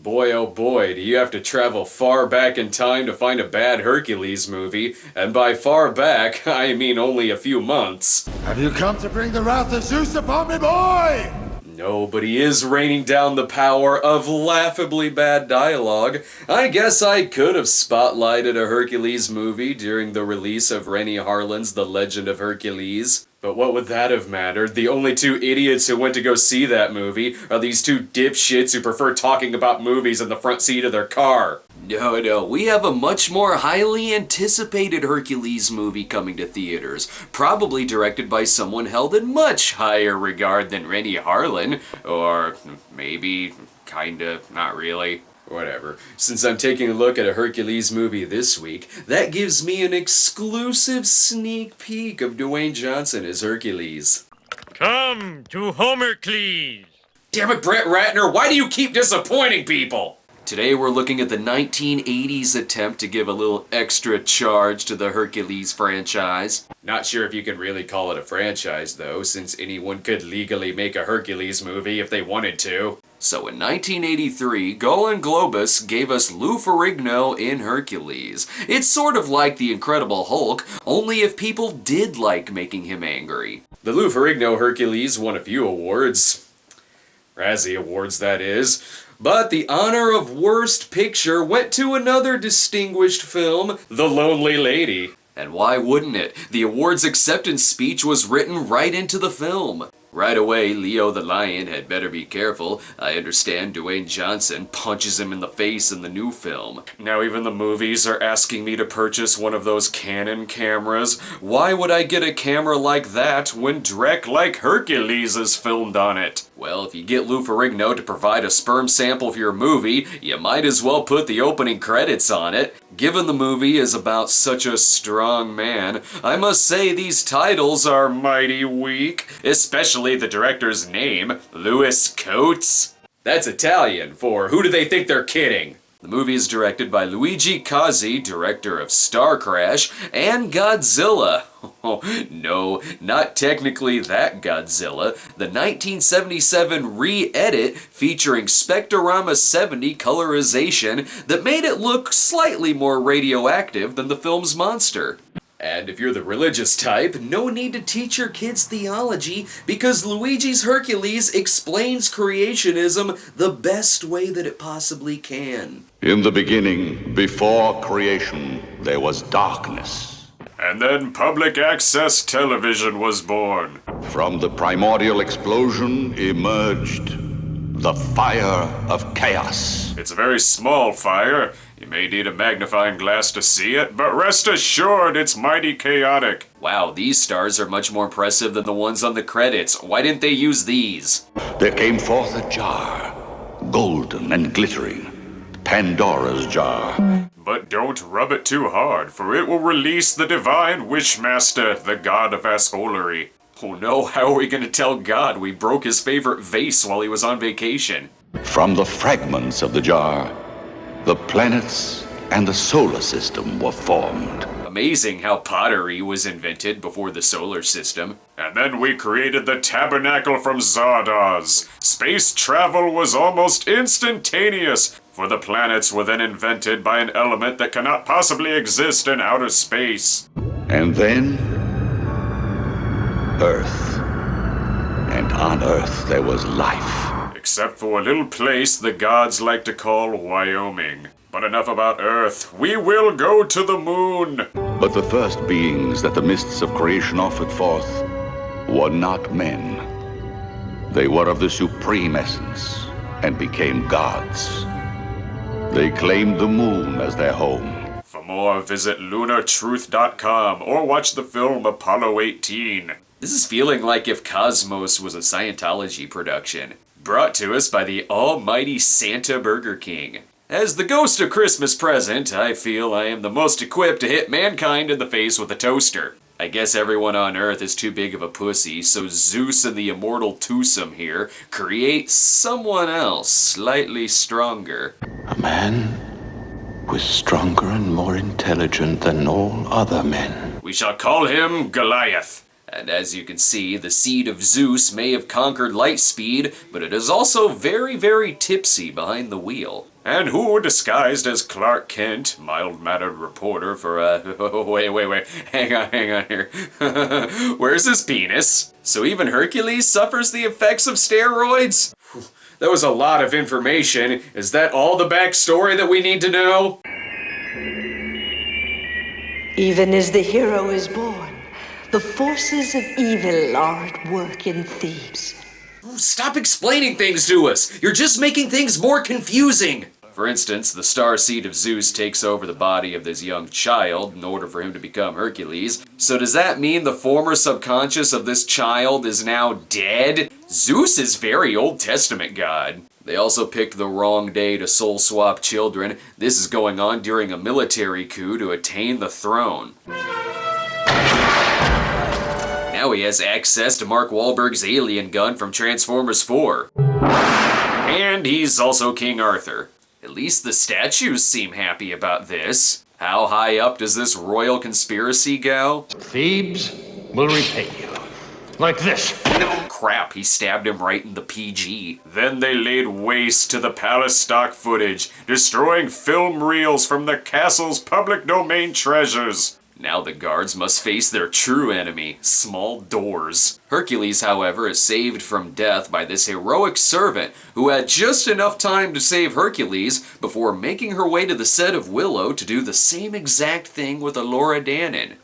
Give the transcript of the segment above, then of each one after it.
boy oh boy, do you have to travel far back in time to find a bad Hercules movie, and by far back, I mean only a few months. Have you come to bring the wrath of Zeus upon me, boy? No, but he is raining down the power of laughably bad dialogue. I guess I could have spotlighted a Hercules movie during the release of Rennie Harlin's The Legend of Hercules. But what would that have mattered? The only two idiots who went to go see that movie are these two dipshits who prefer talking about movies in the front seat of their car. No, we have a much more highly anticipated Hercules movie coming to theaters, probably directed by someone held in much higher regard than Rennie Harlin, or maybe, kinda, not really. Whatever. Since I'm taking a look at a Hercules movie this week, that gives me an exclusive sneak peek of Dwayne Johnson as Hercules. Come to Homercles! Damn it, Brett Ratner, why do you keep disappointing people? Today we're looking at the 1980s attempt to give a little extra charge to the Hercules franchise. Not sure if you can really call it a franchise though, since anyone could legally make a Hercules movie if they wanted to. So in 1983, Golan Globus gave us Lou Ferrigno in Hercules. It's sort of like The Incredible Hulk, only if people did like making him angry. The Lou Ferrigno Hercules won a few awards. Razzie Awards, that is. But the honor of Worst Picture went to another distinguished film, The Lonely Lady. And why wouldn't it? The awards acceptance speech was written right into the film. Right away, Leo the Lion had better be careful. I understand Dwayne Johnson punches him in the face in the new film. Now even the movies are asking me to purchase one of those Canon cameras. Why would I get a camera like that when Drek like Hercules is filmed on it? Well, if you get Lou Ferrigno to provide a sperm sample for your movie, you might as well put the opening credits on it. Given the movie is about such a strong man, I must say these titles are mighty weak, especially the director's name, Louis Coates. That's Italian for who do they think they're kidding? The movie is directed by Luigi Cozzi, director of Star Crash and Godzilla. Oh, no, not technically that Godzilla. The 1977 re-edit featuring Spectrorama 70 colorization that made it look slightly more radioactive than the film's monster. And if you're the religious type, no need to teach your kids theology because Luigi's Hercules explains creationism the best way that it possibly can. In the beginning, before creation, there was darkness. And then public access television was born. From the primordial explosion emerged the fire of chaos. It's a very small fire. You may need a magnifying glass to see it, but rest assured it's mighty chaotic. Wow, these stars are much more impressive than the ones on the credits. Why didn't they use these? There came forth a jar, golden and glittering, Pandora's jar. But don't rub it too hard, for it will release the divine Wishmaster, the god of assholery. Oh no, how are we gonna tell God we broke his favorite vase while he was on vacation? From the fragments of the jar, the planets and the solar system were formed. Amazing how pottery was invented before the solar system. And then we created the tabernacle from Zardoz. Space travel was almost instantaneous, for the planets were then invented by an element that cannot possibly exist in outer space. And then, Earth. And on Earth there was life. Except for a little place the gods like to call Wyoming. But enough about Earth. We will go to the moon! But the first beings that the mists of creation offered forth were not men. They were of the supreme essence and became gods. They claimed the moon as their home. For more, visit lunartruth.com or watch the film Apollo 18. This is feeling like if Cosmos was a Scientology production. Brought to us by the almighty Santa Burger King. As the ghost of Christmas present, I feel I am the most equipped to hit mankind in the face with a toaster. I guess everyone on Earth is too big of a pussy, so Zeus and the immortal twosome here create someone else slightly stronger. A man who is stronger and more intelligent than all other men. We shall call him Goliath. And as you can see, the seed of Zeus may have conquered light speed, but it is also very, very tipsy behind the wheel. And who, disguised as Clark Kent, mild-mannered reporter for, wait, hang on here. Where's his penis? So even Hercules suffers the effects of steroids? That was a lot of information. Is that all the backstory that we need to know? Even as the hero is born, the forces of evil are at work in Thebes. Stop explaining things to us! You're just making things more confusing! For instance, the star seed of Zeus takes over the body of this young child in order for him to become Hercules. So does that mean the former subconscious of this child is now dead? Zeus is very Old Testament god. They also picked the wrong day to soul swap children. This is going on during a military coup to attain the throne. Now he has access to Mark Wahlberg's alien gun from Transformers 4. And he's also King Arthur. At least the statues seem happy about this. How high up does this royal conspiracy go? Thebes will repay you. Like this. Crap, he stabbed him right in the PG. Then they laid waste to the palace stock footage, destroying film reels from the castle's public domain treasures. Now the guards must face their true enemy, small doors. Hercules, however, is saved from death by this heroic servant who had just enough time to save Hercules before making her way to the set of Willow to do the same exact thing with Elora Danan.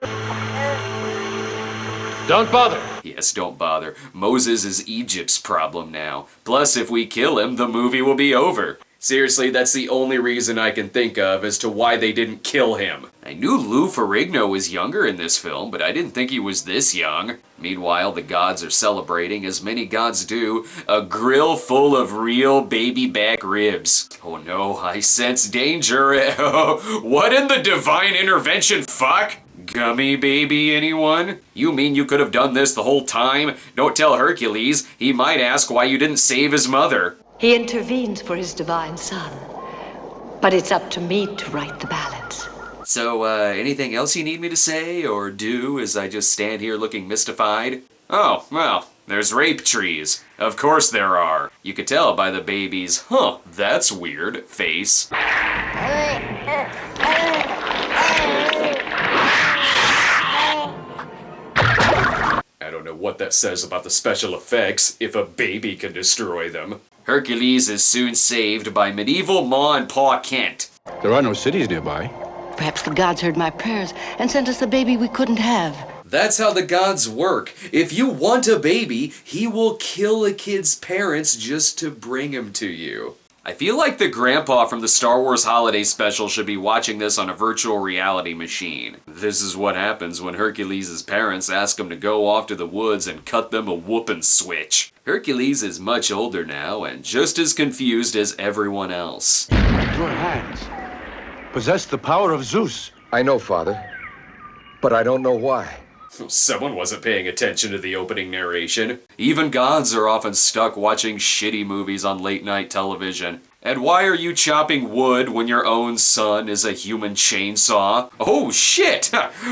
Don't bother. Yes, don't bother. Moses is Egypt's problem now. Plus, if we kill him, the movie will be over. Seriously, that's the only reason I can think of as to why they didn't kill him. I knew Lou Ferrigno was younger in this film, but I didn't think he was this young. Meanwhile, the gods are celebrating, as many gods do, a grill full of real baby back ribs. Oh no, I sense danger. What in the divine intervention, fuck? Gummy baby, anyone? You mean you could have done this the whole time? Don't tell Hercules. He might ask why you didn't save his mother. He intervenes for his divine son, but it's up to me to right the balance. So, anything else you need me to say or do as I just stand here looking mystified? Oh, well, there's rape trees. Of course there are. You could tell by the baby's, huh, that's weird, face. I don't know what that says about the special effects, if a baby can destroy them. Hercules is soon saved by medieval Ma and Pa Kent. There are no cities nearby. Perhaps the gods heard my prayers and sent us the baby we couldn't have. That's how the gods work. If you want a baby, he will kill a kid's parents just to bring him to you. I feel like the grandpa from the Star Wars Holiday Special should be watching this on a virtual reality machine. This is what happens when Hercules' parents ask him to go off to the woods and cut them a whoopin' switch. Hercules is much older now and just as confused as everyone else. Your hands possess the power of Zeus. I know, Father, but I don't know why. Someone wasn't paying attention to the opening narration. Even gods are often stuck watching shitty movies on late-night television. And why are you chopping wood when your own son is a human chainsaw? Oh shit!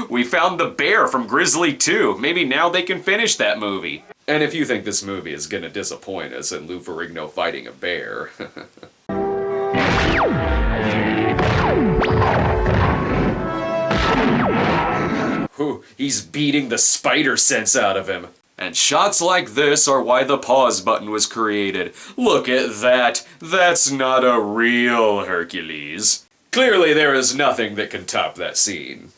We found the bear from Grizzly 2. Maybe now they can finish that movie. And if you think this movie is gonna disappoint us in Lou Ferrigno fighting a bear... He's beating the spider sense out of him. And shots like this are why the pause button was created. Look at that. That's not a real Hercules. Clearly there is nothing that can top that scene.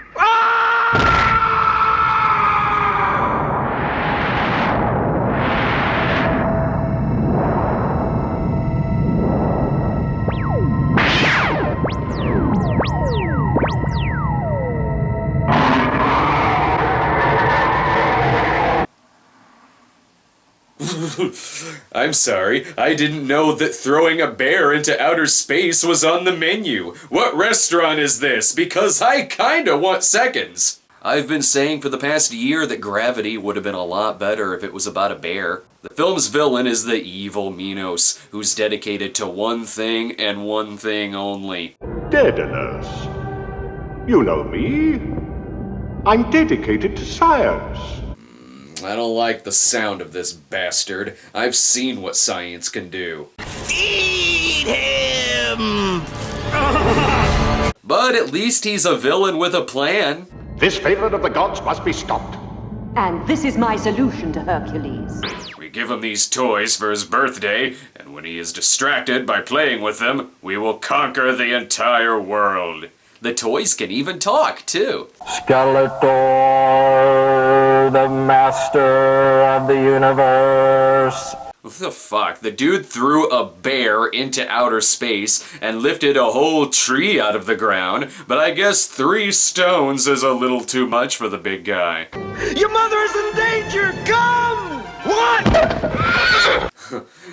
I'm sorry, I didn't know that throwing a bear into outer space was on the menu. What restaurant is this? Because I kinda want seconds. I've been saying for the past year that Gravity would have been a lot better if it was about a bear. The film's villain is the evil Minos, who's dedicated to one thing and one thing only. Daedalus. You know me. I'm dedicated to science. I don't like the sound of this bastard. I've seen what science can do. Feed Eat him! But at least he's a villain with a plan. This favorite of the gods must be stopped. And this is my solution to Hercules. We give him these toys for his birthday, and when he is distracted by playing with them, we will conquer the entire world. The toys can even talk, too. Skeletor, the master of the universe. What the fuck? The dude threw a bear into outer space and lifted a whole tree out of the ground, but I guess 3 stones is a little too much for the big guy. Your mother is in danger! Come! What?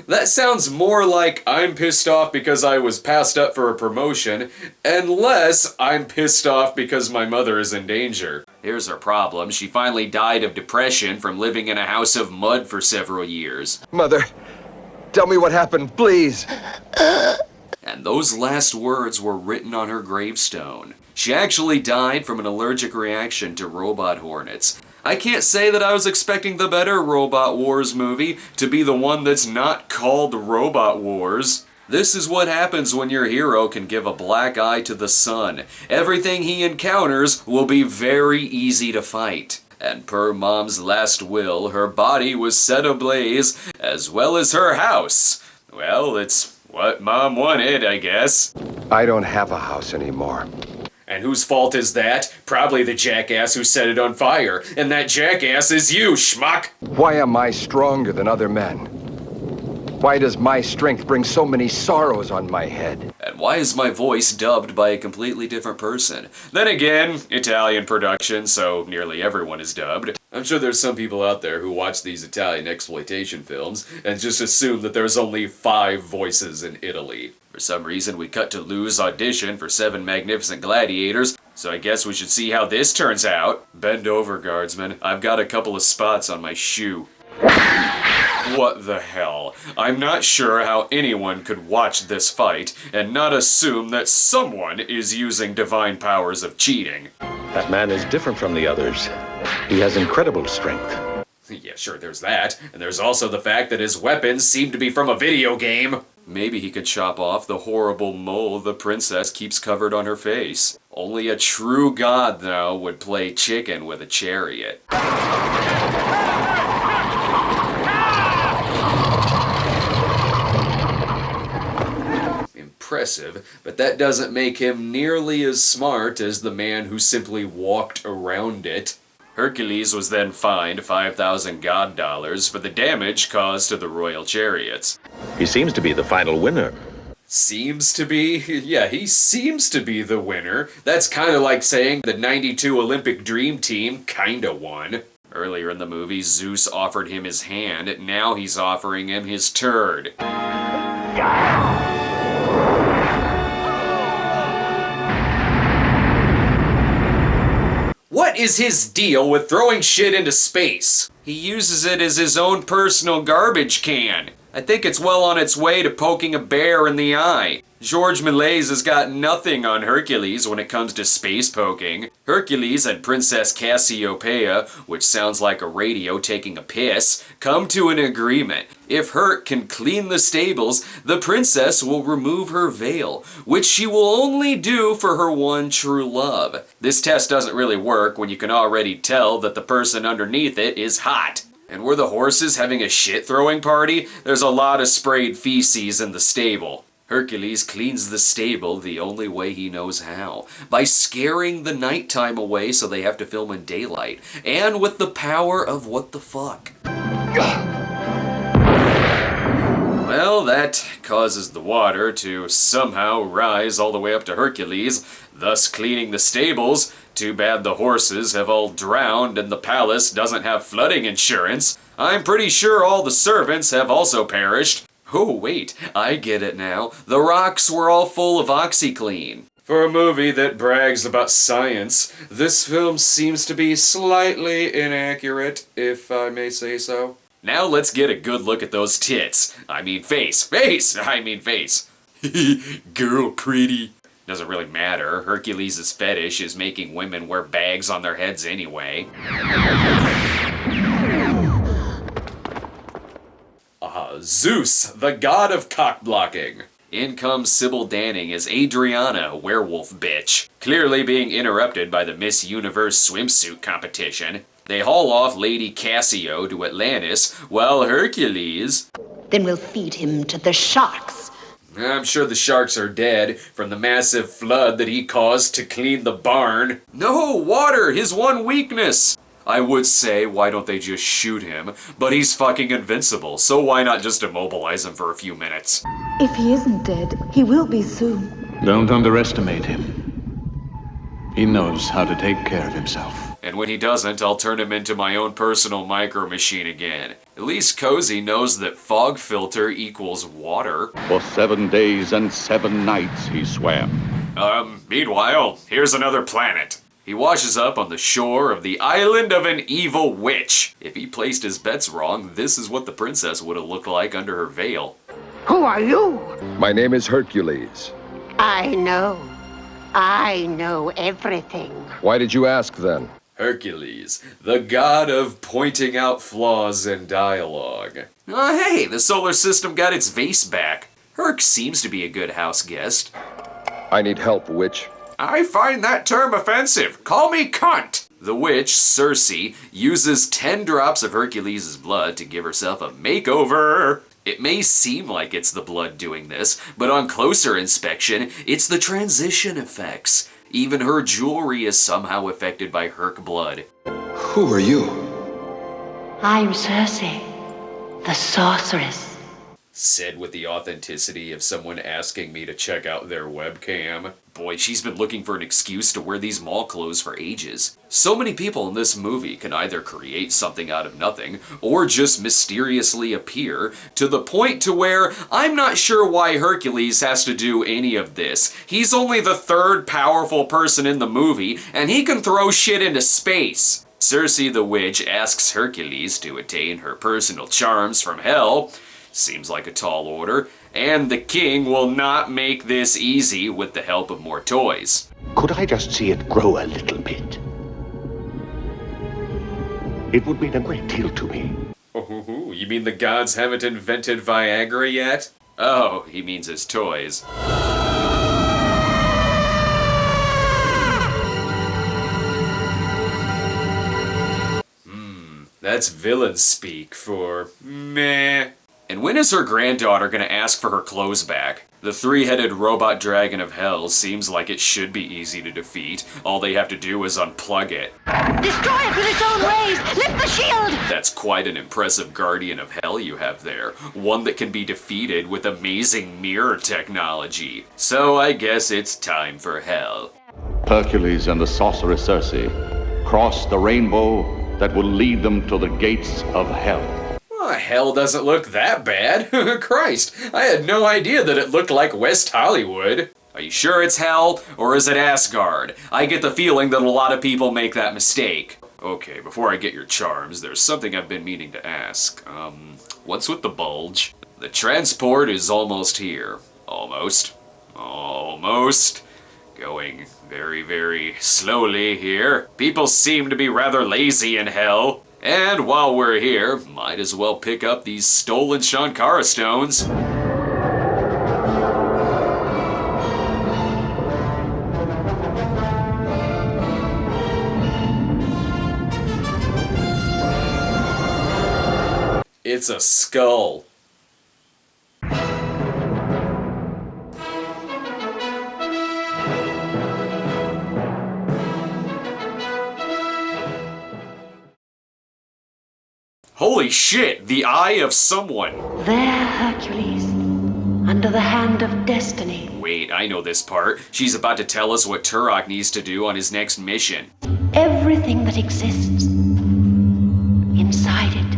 That sounds more like I'm pissed off because I was passed up for a promotion, and less I'm pissed off because my mother is in danger. Here's her problem. She finally died of depression from living in a house of mud for several years. Mother, tell me what happened, please. And those last words were written on her gravestone. She actually died from an allergic reaction to robot hornets. I can't say that I was expecting the better Robot Wars movie to be the one that's not called Robot Wars. This is what happens when your hero can give a black eye to the sun. Everything he encounters will be very easy to fight. And per Mom's last will, her body was set ablaze, as well as her house. Well, it's what Mom wanted, I guess. I don't have a house anymore. And whose fault is that? Probably the jackass who set it on fire. And that jackass is you, schmuck! Why am I stronger than other men? Why does my strength bring so many sorrows on my head? And why is my voice dubbed by a completely different person? Then again, Italian production, so nearly everyone is dubbed. I'm sure there's some people out there who watch these Italian exploitation films and just assume that there's only 5 voices in Italy. For some reason, we cut to Lou's audition for 7 Magnificent Gladiators, so I guess we should see how this turns out. Bend over, guardsman. I've got a couple of spots on my shoe. What the hell? I'm not sure how anyone could watch this fight and not assume that someone is using divine powers of cheating. That man is different from the others. He has incredible strength. Yeah, sure, there's that. And there's also the fact that his weapons seem to be from a video game. Maybe he could chop off the horrible mole the princess keeps covered on her face. Only a true god, though, would play chicken with a chariot. Impressive, but that doesn't make him nearly as smart as the man who simply walked around it. Hercules was then fined 5,000 god dollars for the damage caused to the royal chariots. He seems to be the final winner. Seems to be? Yeah, he seems to be the winner. That's kind of like saying the '92 Olympic Dream Team kinda won. Earlier in the movie, Zeus offered him his hand. Now he's offering him his turd. What is his deal with throwing shit into space? He uses it as his own personal garbage can. I think it's well on its way to poking a bear in the eye. Georges Méliès has got nothing on Hercules when it comes to space poking. Hercules and Princess Cassiopeia, which sounds like a radio taking a piss, come to an agreement. If Herc can clean the stables, the princess will remove her veil, which she will only do for her one true love. This test doesn't really work when you can already tell that the person underneath it is hot. And were the horses having a shit-throwing party? There's a lot of sprayed feces in the stable. Hercules cleans the stable the only way he knows how, by scaring the nighttime away so they have to film in daylight, and with the power of what the fuck. Well, that causes the water to somehow rise all the way up to Hercules, thus cleaning the stables. Too bad the horses have all drowned and the palace doesn't have flooding insurance. I'm pretty sure all the servants have also perished. Oh wait, I get it now. The rocks were all full of OxyClean. For a movie that brags about science, this film seems to be slightly inaccurate, if I may say so. Now let's get a good look at those tits. I mean face. Face! I mean face. Girl pretty. Doesn't really matter. Hercules' fetish is making women wear bags on their heads anyway. Zeus, the god of cock-blocking. In comes Sybil Danning as Adriana, werewolf bitch, clearly being interrupted by the Miss Universe swimsuit competition. They haul off Lady Cassio to Atlantis, while Hercules... Then we'll feed him to the sharks. I'm sure the sharks are dead from the massive flood that he caused to clean the barn. No, water, his one weakness! I would say, why don't they just shoot him? But he's fucking invincible, so why not just immobilize him for a few minutes? If he isn't dead, he will be soon. Don't underestimate him. He knows how to take care of himself. And when he doesn't, I'll turn him into my own personal micro machine again. At least Cozy knows that fog filter equals water. For 7 days and 7 nights he swam. Meanwhile, here's another planet. He washes up on the shore of the island of an evil witch. If he placed his bets wrong, this is what the princess would have looked like under her veil. Who are you? My name is Hercules. I know everything. Why did you ask then? Hercules, the god of pointing out flaws in dialogue. Oh hey, the solar system got its vase back. Herc seems to be a good house guest. I need help, witch. I find that term offensive. Call me cunt. The witch, Circe, uses 10 drops of Hercules' blood to give herself a makeover. It may seem like it's the blood doing this, but on closer inspection, it's the transition effects. Even her jewelry is somehow affected by Herc blood. Who are you? I'm Circe, the sorceress. Said with the authenticity of someone asking me to check out their webcam. Boy, she's been looking for an excuse to wear these mall clothes for ages. So many people in this movie can either create something out of nothing, or just mysteriously appear, to the point to where I'm not sure why Hercules has to do any of this. He's only the 3rd powerful person in the movie, and he can throw shit into space. Circe the witch asks Hercules to attain her personal charms from hell. Seems like a tall order, and the king will not make this easy with the help of more toys. Could I just see it grow a little bit? It would mean a great deal to me. Oh, you mean the gods haven't invented Viagra yet? Oh, he means his toys. That's villain speak for meh. And when is her granddaughter gonna ask for her clothes back? The 3-headed robot dragon of hell seems like it should be easy to defeat. All they have to do is unplug it. Destroy it with its own rays! Lift the shield! That's quite an impressive guardian of hell you have there. One that can be defeated with amazing mirror technology. So I guess it's time for hell. Hercules and the sorceress Circe cross the rainbow that will lead them to the gates of hell. Well, hell doesn't look that bad. Christ, I had no idea that it looked like West Hollywood. Are you sure it's hell, or is it Asgard? I get the feeling that a lot of people make that mistake. Okay, before I get your charms, there's something I've been meaning to ask. What's with the bulge? The transport is almost here. Almost. Going very, very slowly here. People seem to be rather lazy in hell. And while we're here, might as well pick up these stolen Shankara stones. It's a skull. Holy shit, the eye of someone. There, Hercules, under the hand of destiny. Wait, I know this part. She's about to tell us what Turok needs to do on his next mission. Everything that exists inside it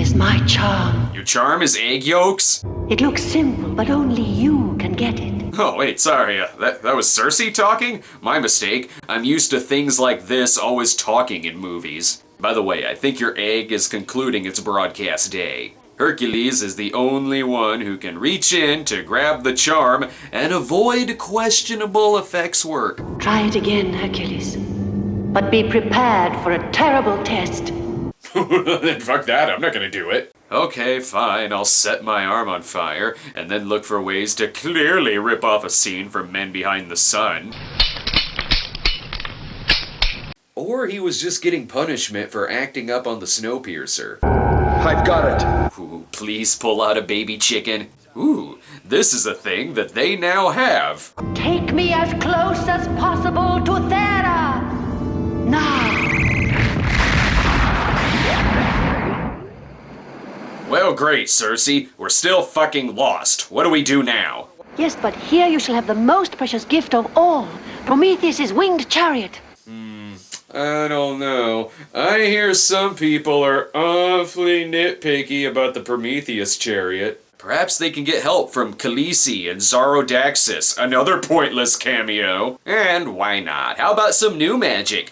is my charm. Your charm is egg yolks? It looks simple, but only you can get it. Oh, wait, sorry. That was Circe talking? My mistake. I'm used to things like this always talking in movies. By the way, I think your egg is concluding its broadcast day. Hercules is the only one who can reach in to grab the charm and avoid questionable effects work. Try it again, Hercules. But be prepared for a terrible test. Then fuck that, I'm not gonna do it. Okay, fine, I'll set my arm on fire, and then look for ways to clearly rip off a scene from Men Behind the Sun. Or he was just getting punishment for acting up on the Snowpiercer. I've got it. Ooh, please pull out a baby chicken. Ooh, this is a thing that they now have. Take me as close as possible to Thera. Now. Well, great, Cersei. We're still fucking lost. What do we do now? Yes, but here you shall have the most precious gift of all, Prometheus's winged chariot. I don't know. I hear some people are awfully nitpicky about the Prometheus chariot. Perhaps they can get help from Khaleesi and Zarodaxis, another pointless cameo. And why not? How about some new magic?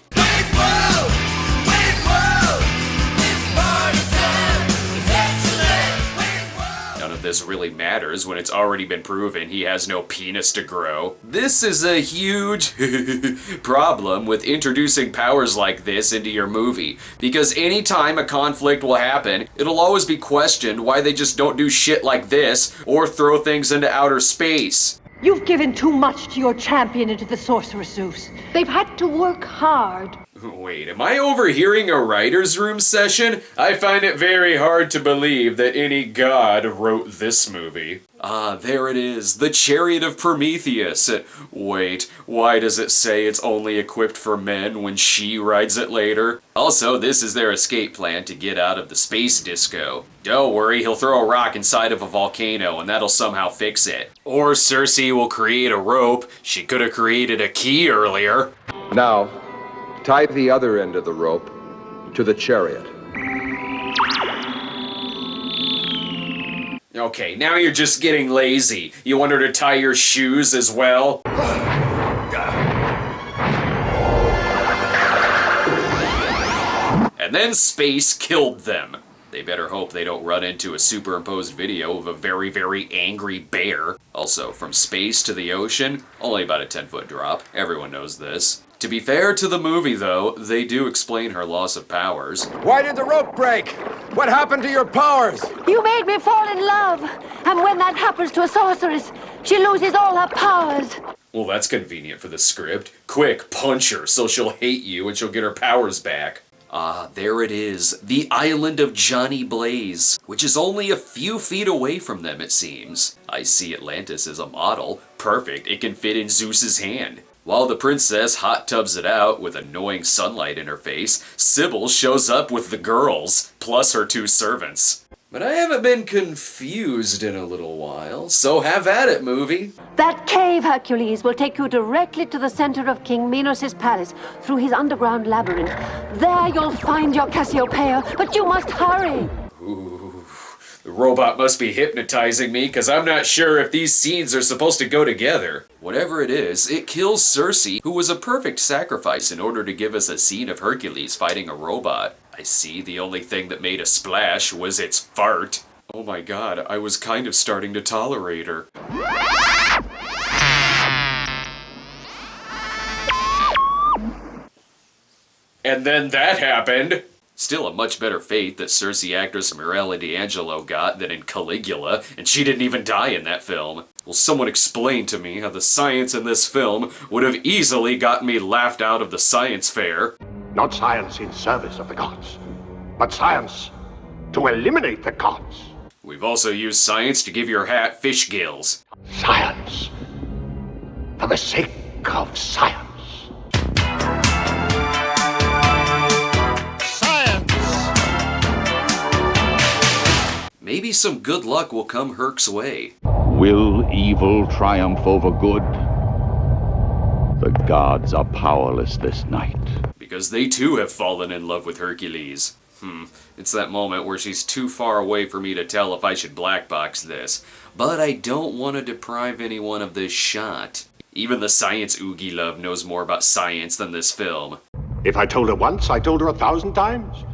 None of this really matters when it's already been proven he has no penis to grow. This is a huge problem with introducing powers like this into your movie, because anytime a conflict will happen, it'll always be questioned why they just don't do shit like this or throw things into outer space. You've given too much to your champion and to the sorcerer Zeus. They've had to work hard. Wait, am I overhearing a writer's room session? I find it very hard to believe that any god wrote this movie. Ah, there it is, the Chariot of Prometheus. Wait, why does it say it's only equipped for men when she rides it later? Also, this is their escape plan to get out of the space disco. Don't worry, he'll throw a rock inside of a volcano and that'll somehow fix it. Or Cersei will create a rope. She could have created a key earlier. Now, tie the other end of the rope to the chariot. Okay, now you're just getting lazy. You want her to tie your shoes as well? And then space killed them. They better hope they don't run into a superimposed video of a very, very angry bear. Also, from space to the ocean, only about a 10-foot drop. Everyone knows this. To be fair to the movie, though, they do explain her loss of powers. Why did the rope break? What happened to your powers? You made me fall in love. And when that happens to a sorceress, she loses all her powers. Well, that's convenient for the script. Quick, punch her so she'll hate you and she'll get her powers back. Ah, there it is. The island of Johnny Blaze, which is only a few feet away from them, it seems. I see Atlantis as a model. Perfect, it can fit in Zeus's hand. While the princess hot tubs it out with annoying sunlight in her face, Sybil shows up with the girls, plus her 2 servants. But I haven't been confused in a little while, so have at it, movie. That cave, Hercules, will take you directly to the center of King Minos' palace, through his underground labyrinth. There you'll find your Cassiopeia, but you must hurry. Ooh, the robot must be hypnotizing me, because I'm not sure if these scenes are supposed to go together. Whatever it is, it kills Cersei, who was a perfect sacrifice in order to give us a scene of Hercules fighting a robot. I see the only thing that made a splash was its fart. Oh my god, I was kind of starting to tolerate her. And then that happened. Still a much better fate that Cersei actress Mirella D'Angelo got than in Caligula, and she didn't even die in that film. Will someone explain to me how the science in this film would have easily gotten me laughed out of the science fair? Not science in service of the gods, but science to eliminate the gods. We've also used science to give your hat fish gills. Science. For the sake of science. Maybe some good luck will come Herc's way. Will evil triumph over good? The gods are powerless this night. Because they too have fallen in love with Hercules. It's that moment where she's too far away for me to tell if I should black box this. But I don't want to deprive anyone of this shot. Even the science Oogie Love knows more about science than this film. If I told her once, I told her 1,000 times.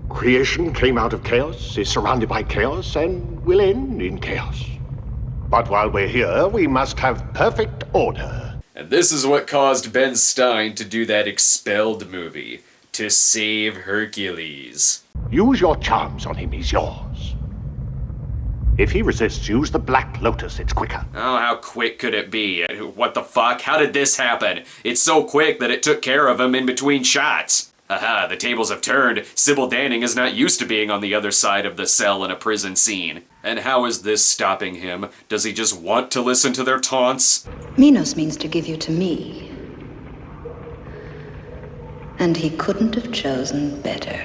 Creation came out of chaos, is surrounded by chaos, and will end in chaos. But while we're here, we must have perfect order. And this is what caused Ben Stein to do that Expelled movie. To save Hercules. Use your charms on him, he's yours. If he resists, use the Black Lotus. It's quicker. Oh, how quick could it be? What the fuck? How did this happen? It's so quick that it took care of him in between shots. Haha, the tables have turned. Sybil Danning is not used to being on the other side of the cell in a prison scene. And how is this stopping him? Does he just want to listen to their taunts? Minos means to give you to me. And he couldn't have chosen better.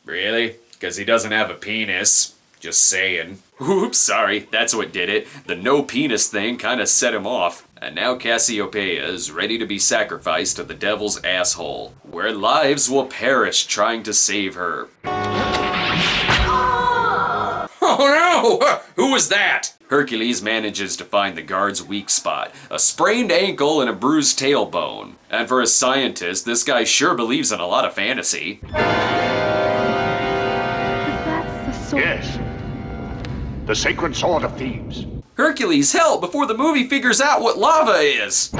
Really? Because he doesn't have a penis. Just saying. Oops, sorry, that's what did it. The no penis thing kinda set him off. And now Cassiopeia is ready to be sacrificed to the devil's asshole, where lives will perish trying to save her. Oh no! Who was that? Hercules manages to find the guard's weak spot, a sprained ankle and a bruised tailbone. And for a scientist, this guy sure believes in a lot of fantasy. Yes. The sacred sword of thieves. Hercules, help before the movie figures out what lava is!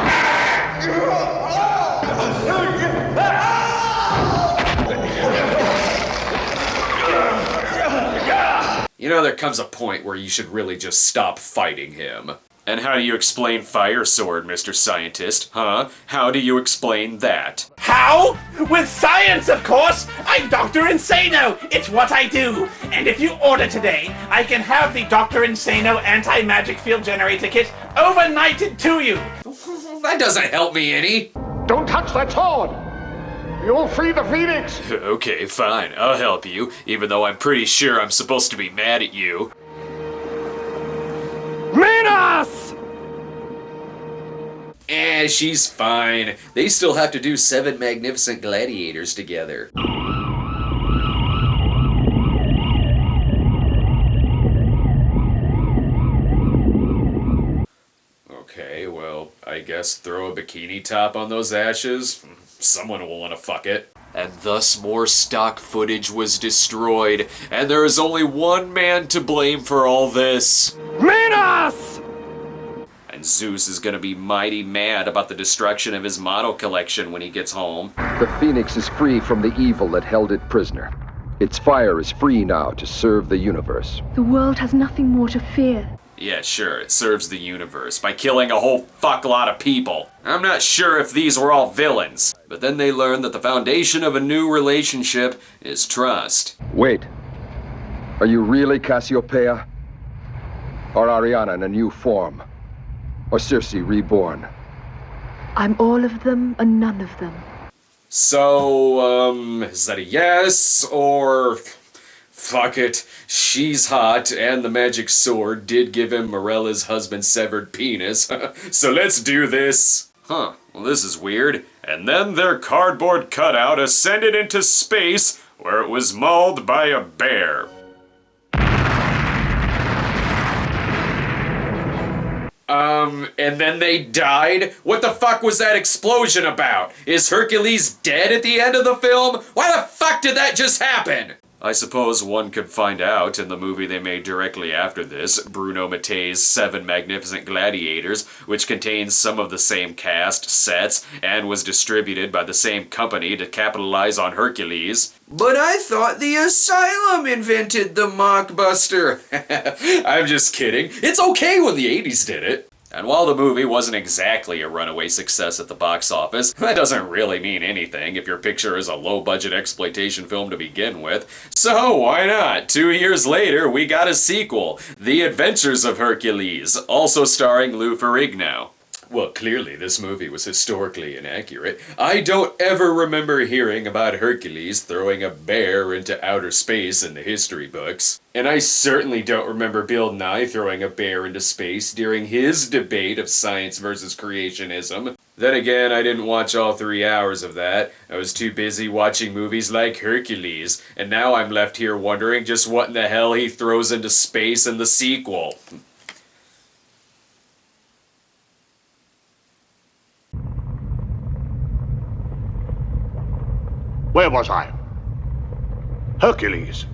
You know, there comes a point where you should really just stop fighting him. And how do you explain Fire Sword, Mr. Scientist? Huh? How do you explain that? How? With science, of course! I'm Dr. Insano! It's what I do! And if you order today, I can have the Dr. Insano anti-magic field generator kit overnighted to you! That doesn't help me any! Don't touch that sword! You'll free the Phoenix! Okay, fine, I'll help you, even though I'm pretty sure I'm supposed to be mad at you. Minos! She's fine. They still have to do 7 magnificent gladiators together. Okay, well, I guess throw a bikini top on those ashes. Someone will want to fuck it. And thus more stock footage was destroyed, and there is only one man to blame for all this. Minos! And Zeus is gonna be mighty mad about the destruction of his model collection when he gets home. The Phoenix is free from the evil that held it prisoner. Its fire is free now to serve the universe. The world has nothing more to fear. Yeah, sure, it serves the universe by killing a whole fuck lot of people. I'm not sure if these were all villains, but then they learn that the foundation of a new relationship is trust. Wait. Are you really Cassiopeia? Or Ariana in a new form? Or Circe reborn? I'm all of them and none of them. So, is that a yes, or... Fuck it, she's hot, and the magic sword did give him Morella's husband's severed penis, so let's do this. Huh, well this is weird. And then their cardboard cutout ascended into space, where it was mauled by a bear. And then they died? What the fuck was that explosion about? Is Hercules dead at the end of the film? Why the fuck did that just happen? I suppose one could find out in the movie they made directly after this, Bruno Mattei's 7 Magnificent Gladiators, which contains some of the same cast, sets, and was distributed by the same company to capitalize on Hercules. But I thought the Asylum invented the mockbuster. I'm just kidding. It's okay when the 80s did it. And while the movie wasn't exactly a runaway success at the box office, that doesn't really mean anything if your picture is a low-budget exploitation film to begin with. So why not? 2 years later, we got a sequel, The Adventures of Hercules, also starring Lou Ferrigno. Well, clearly this movie was historically inaccurate. I don't ever remember hearing about Hercules throwing a bear into outer space in the history books. And I certainly don't remember Bill Nye throwing a bear into space during his debate of science versus creationism. Then again, I didn't watch all 3 hours of that. I was too busy watching movies like Hercules, and now I'm left here wondering just what in the hell he throws into space in the sequel. Where was I? Hercules.